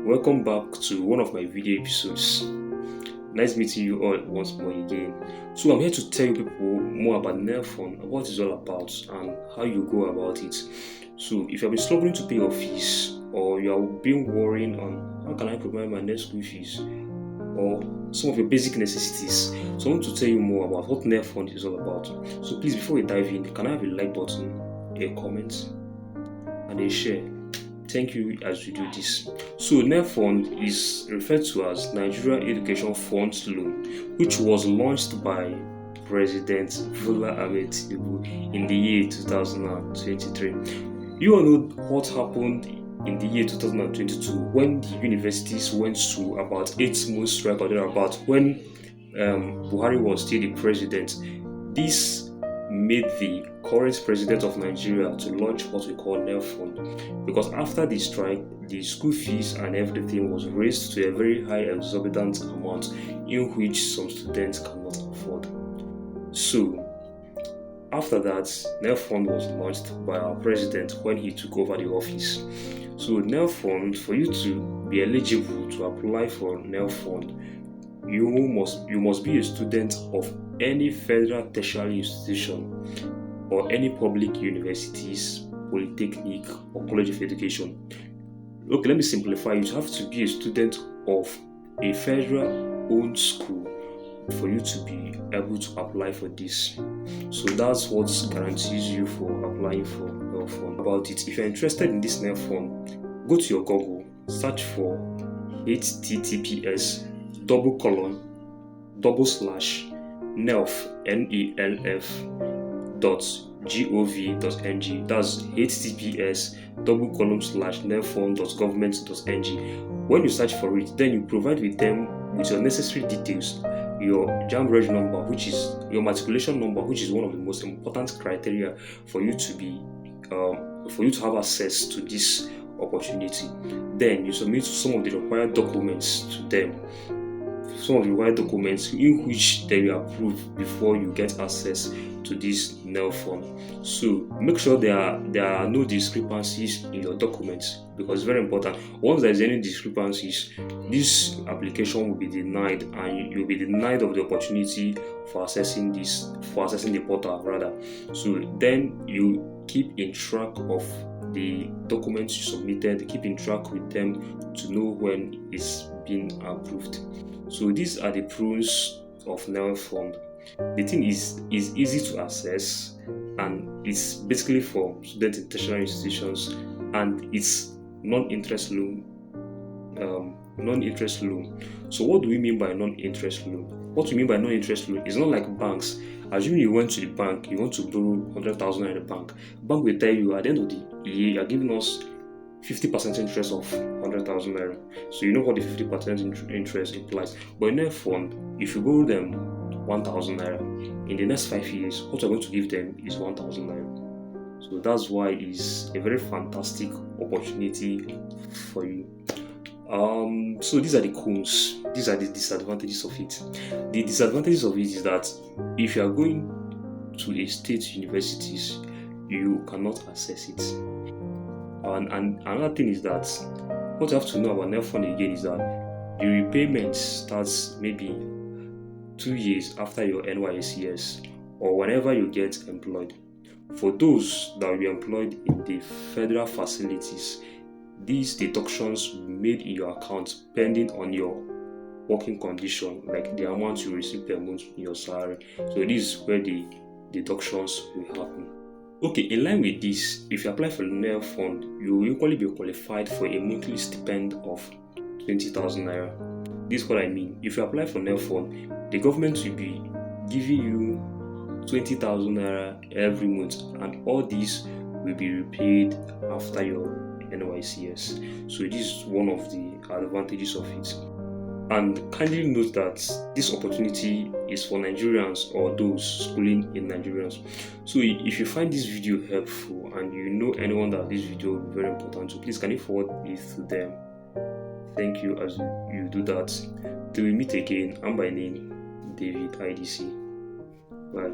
Welcome back to one of my video episodes. Nice meeting you all once more again. So I'm here to tell you people more about Nelfund, what it's all about and how you go about it. So if you have been struggling to pay your fees, or you have been worrying on how can I provide my next school fees, or some of your basic necessities, so I want to tell you more about what Nelfund is all about. So please, before we dive in, can I have a like button, a comment, and a share? Thank you as you do this. So Nelfund is referred to as Nigeria Education Funds Loan, which was launched by President Bola Ahmed Tinubu in the year 2023. You all know what happened in the year 2022 when the universities went to about 8 months strike or thereabout when Buhari was still the president. This made the current president of Nigeria to launch what we call Nelfund, because after the strike, the school fees and everything was raised to a very high exorbitant amount in which some students cannot afford. So after that, Nelfund was launched by our president when he took over the office. So Nelfund, for you to be eligible to apply for Nelfund, you must be a student of any federal tertiary institution or any public universities, polytechnic, or college of education. Okay, let me simplify. You have to be a student of a federal owned school for you to be able to apply for this. So that's what guarantees you for applying for Nelfund. About it, if you're interested in this Nelfund, go to your Google, search for https://nelf .gov.ng. That's https://nelfund.government.ng. When you search for it, then you provide with them with your necessary details, your JAMB reg number, which is your matriculation number, which is one of the most important criteria for you to be for you to have access to this opportunity. Then you submit some of the required documents to them, some of the required documents in which they will approve before you get access to this Nelfund. So make sure there are no discrepancies in your documents, because it's very important. Once there is any discrepancies, this application will be denied and you'll be denied of the opportunity for accessing the portal rather. So then you keep in track of the documents you submitted, keep in track with them to know when it's been approved. So these are the pros of Nelfund. The thing is easy to access, and it's basically for students in tertiary institutions, and it's non-interest loan. So what do we mean by non-interest loan? What we mean by non-interest loan is not like banks. Assuming you went to the bank, you want to borrow 100,000 at the bank. Bank will tell you at the end of the year, you're giving us 50% interest of 100,000 naira. So you know what the 50% interest implies. But in Nelfund, if you borrow them 1,000 naira, in the next 5 years, what you're going to give them is 1,000 naira. So that's why it's a very fantastic opportunity for you. So these are the cons, these are the disadvantages of it. The disadvantages of it is that if you are going to a state universities, you cannot access it. And another thing is that what you have to know about Nelfund again is that the repayment starts maybe 2 years after your NYSCS or whenever you get employed. For those that will be employed in the federal facilities, these deductions will be made in your account depending on your working condition, like the amount you receive per month in your salary. So this is where the deductions will happen. Okay, in line with this, if you apply for the Nelfund, you will equally be qualified for a monthly stipend of 20,000 naira. This is what I mean. If you apply for Nelfund, the government will be giving you 20,000 naira every month, and all these will be repaid after your NYCS. So this is one of the advantages of it. And kindly note that this opportunity is for Nigerians or those schooling in Nigerians. So if you find this video helpful and you know anyone that this video will be very important to, please can you forward it to them? Thank you as you do that. Till we meet again, I'm by name David IDC. Bye.